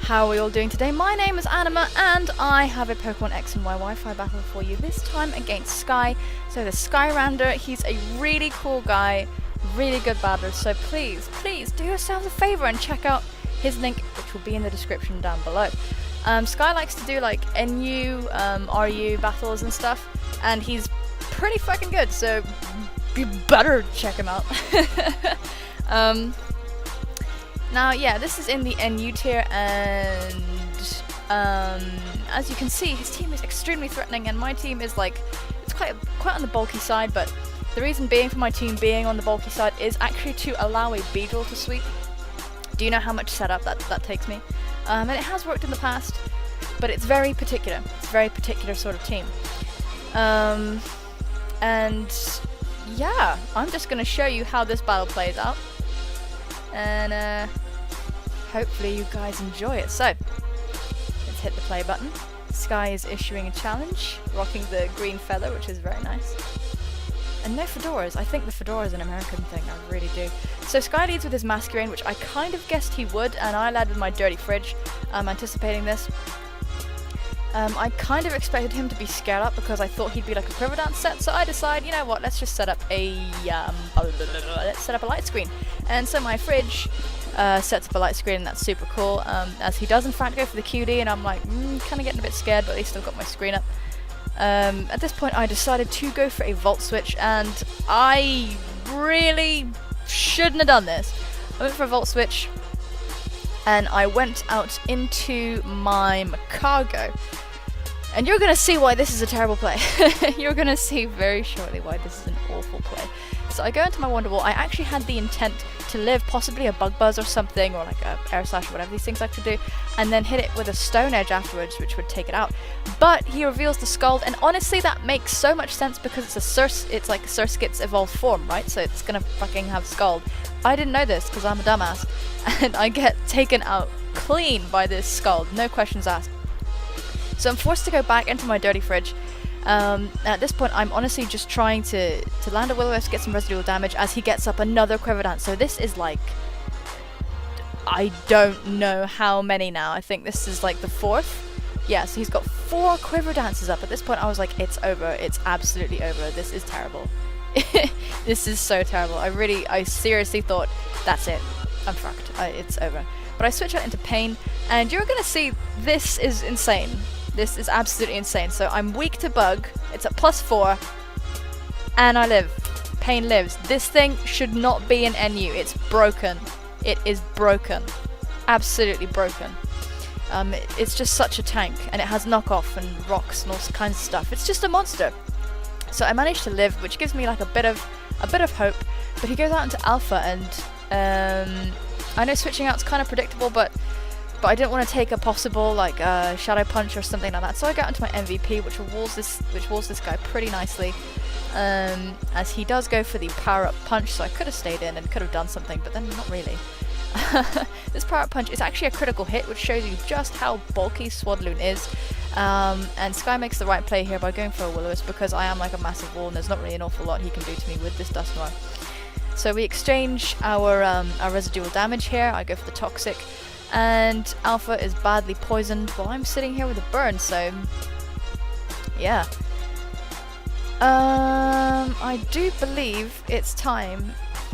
How are we all doing today? My name is Anima and I have a Pokemon X and Y Wi-Fi battle for you, this time against Sky. So the Skyrander, he's a really cool guy, really good battler, so please do yourselves a favour and check out his link, which will be in the description down below. Sky likes to do like NU, RU battles and stuff, and he's pretty fucking good, so you better check him out. Now, yeah, this is in the NU tier, and as you can see, his team is extremely threatening, and my team is like, it's quite on the bulky side, but the reason being for my team being on the bulky side is actually to allow a Beedrill to sweep. Do you know how much setup that takes me? And it has worked in the past, but it's very particular. It's a very particular sort of team. And yeah, I'm just going to show you how this battle plays out. And hopefully you guys enjoy it. So, let's hit the play button. Sky is issuing a challenge, rocking the green feather, which is very nice. And no fedoras. I think the fedora is an American thing, I really do. So Sky leads with his Masquerain, which I kind of guessed he would, and I led with my Dirty Fridge, anticipating this. I kind of expected him to be scared up because I thought he'd be like a Quiver Dance set, so I decided, you know what, let's just set up a light screen. And so my Fridge sets up a light screen, and that's super cool, as he does in fact go for the QD, and I'm like, kind of getting a bit scared, but at least I've got my screen up. At this point I decided to go for a Volt Switch, and I really shouldn't have done this. I went for a Volt Switch, and I went out into my Macargo. And you're going to see why this is a terrible play. You're going to see very shortly why this is an awful play. So I go into my Wonder Wall. I actually had the intent to live possibly a Bug Buzz or something, or like a Air Slash or whatever these things like to do, and then hit it with a Stone Edge afterwards, which would take it out. But he reveals the Scald, and honestly that makes so much sense because it's like Surskit's evolved form, right? So it's going to fucking have Scald. I didn't know this because I'm a dumbass, and I get taken out clean by this Scald, no questions asked. So I'm forced to go back into my Dirty Fridge. At this point I'm honestly just trying to land a Will-O-Wisp, get some residual damage as he gets up another Quiver Dance. So this is like, I don't know how many now. I think this is like the fourth. Yeah, so he's got 4 Quiver Dances up. At this point I was like, it's over. It's absolutely over. This is terrible. This is so terrible. I seriously thought, that's it. I'm fucked. It's over. But I switch out into Pain, and you're gonna see this is insane. This is absolutely insane. So I'm weak to Bug, it's at +4, and I live. Pain lives. This thing should not be an NU. It's broken. It is broken. Absolutely broken. It's just such a tank, and it has knockoff and rocks and all kinds of stuff. It's just a monster. So I managed to live, which gives me like a bit of hope. But he goes out into Alpha, and I know switching out's kind of predictable, but I didn't want to take a possible like Shadow Punch or something like that. So I got into my MVP, which walls this guy pretty nicely. As he does go for the Power Up Punch, so I could have stayed in and could have done something, but then not really. This Power Up Punch is actually a critical hit, which shows you just how bulky Swadloon is. And Sky makes the right play here by going for a Will-O-Wisp because I am like a massive wall and there's not really an awful lot he can do to me with this Dusknoir. So we exchange our residual damage here. I go for the Toxic, and Alpha is badly poisoned while I'm sitting here with a burn, so yeah. I do believe it's time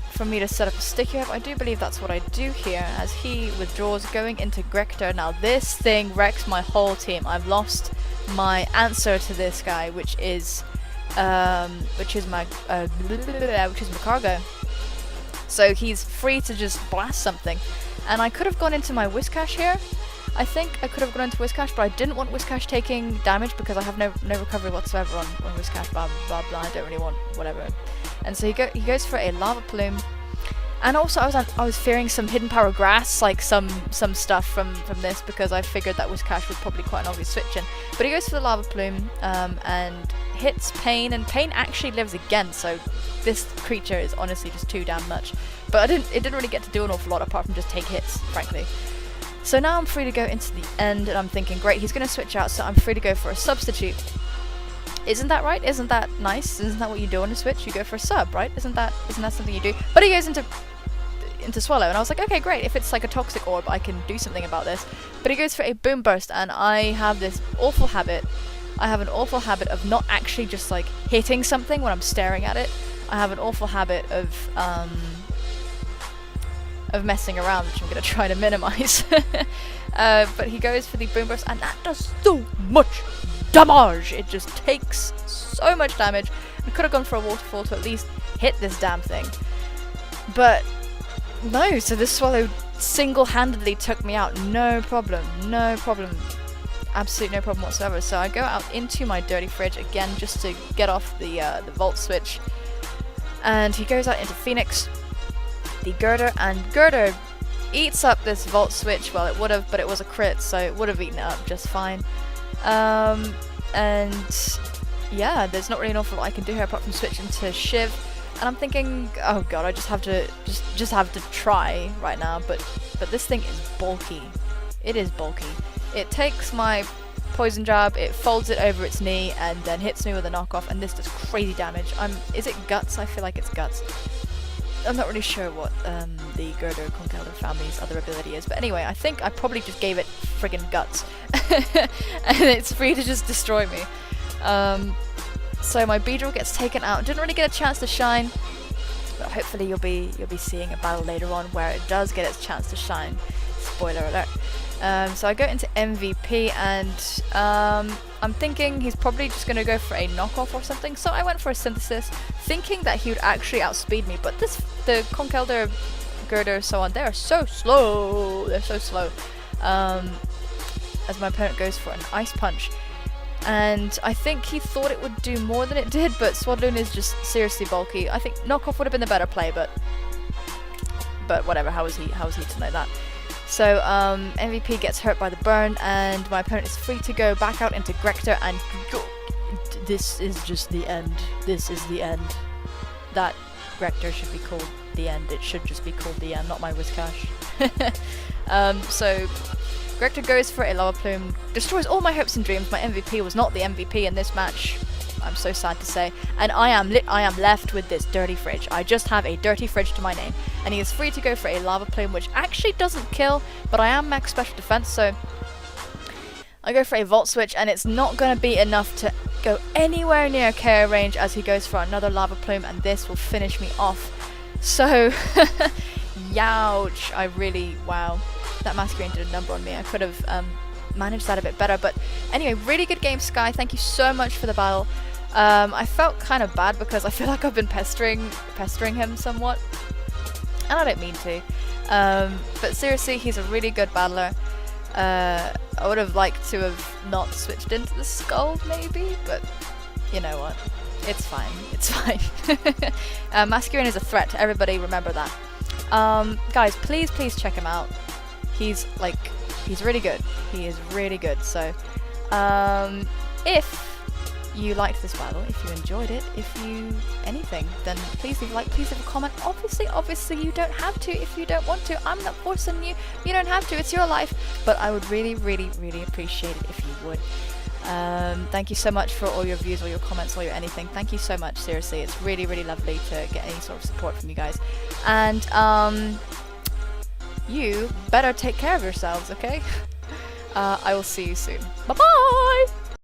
for me to set up a Sticky Web. I do believe that's what I do here, as he withdraws, going into Grector. Now this thing wrecks my whole team. I've lost my answer to this guy, which is Macargo. So he's free to just blast something. And I could have gone into my Whiscash here. I think I could have gone into Whiscash, but I didn't want Whiscash taking damage because I have no recovery whatsoever on Whiscash, blah blah blah. I don't really want whatever. And so he goes for a Lava Plume. And also I was fearing some Hidden Power Grass, like some stuff from this, because I figured that Whiscash was probably quite an obvious switch in. But he goes for the Lava Plume and hits Pain, and Pain actually lives again, so this creature is honestly just too damn much. But it didn't really get to do an awful lot apart from just take hits, frankly. So now I'm free to go into the end, and I'm thinking, great, he's going to switch out, so I'm free to go for a substitute. Isn't that right? Isn't that nice? Isn't that what you do on a Switch? You go for a sub, right? Isn't that something you do? But he goes into into Swallow, and I was like, okay, great, if it's like a toxic orb, I can do something about this. But he goes for a Boom Burst, and I have this awful habit. I have an awful habit of not actually just like hitting something when I'm staring at it. I have an awful habit of messing around, which I'm going to try to minimize. But he goes for the Boom Burst, and that does so much damage! It just takes so much damage. I could have gone for a Waterfall to at least hit this damn thing. But no, so this Swallow single-handedly took me out. No problem. No problem. Absolutely no problem whatsoever. So I go out into my Dirty Fridge again just to get off the Volt Switch. And he goes out into Phoenix, the Girder, and Girder eats up this Volt Switch. Well, it would have, but it was a crit, so it would have eaten it up just fine. And yeah, there's not really an awful lot I can do here apart from switch into Shiv. And I'm thinking, oh god, I just have to try right now. But this thing is bulky. It is bulky. It takes my Poison Jab, it folds it over its knee, and then hits me with a knockoff, and this does crazy damage. Is it Guts? I feel like it's Guts. I'm not really sure what the Girder Conkeldurr family's other ability is, but anyway, I think I probably just gave it friggin' Guts. And it's free to just destroy me. So my Beedrill gets taken out. Didn't really get a chance to shine, but hopefully you'll be seeing a battle later on where it does get its chance to shine. Spoiler alert. So I go into MVP, and I'm thinking he's probably just going to go for a knockoff or something. So I went for a Synthesis, thinking that he would actually outspeed me. But the Conkeldurr, Girder, so on, they're so slow. They're so slow. As my opponent goes for an Ice Punch. And I think he thought it would do more than it did, but Swadloon is just seriously bulky. I think knockoff would have been the better play, but whatever. How was he to know that? So MVP gets hurt by the burn, and my opponent is free to go back out into Grector, and this is just the end. This is the end. That Grector should be called the end. It should just be called the end, not my Whiscash. So Grector goes for a Lava Plume, destroys all my hopes and dreams. My MVP was not the MVP in this match. I'm so sad to say. And I am left with this Dirty Fridge. I just have a Dirty Fridge to my name. And he is free to go for a Lava Plume, which actually doesn't kill, but I am max special defense, so I go for a Volt Switch, and it's not going to be enough to go anywhere near KO range as he goes for another Lava Plume, and this will finish me off. So, youch. Wow. That Masquerade did a number on me. I could have managed that a bit better, but anyway, really good game, Sky. Thank you so much for the battle. I felt kind of bad because I feel like I've been pestering him somewhat, and I don't mean to. But seriously, he's a really good battler. I would have liked to have not switched into the Scald maybe, but you know what? It's fine. It's fine. Masquerade is a threat to everybody. Remember that. Guys, please check him out. He's really good. He is really good. So, if you liked this battle, if you enjoyed it, anything, then please leave a like, please leave a comment. Obviously you don't have to if you don't want to. I'm not forcing you. You don't have to. It's your life. But I would really appreciate it if you would. Thank you so much for all your views, all your comments, all your anything. Thank you so much. Seriously, it's really lovely to get any sort of support from you guys. And you better take care of yourselves, okay? I will see you soon. Bye-bye!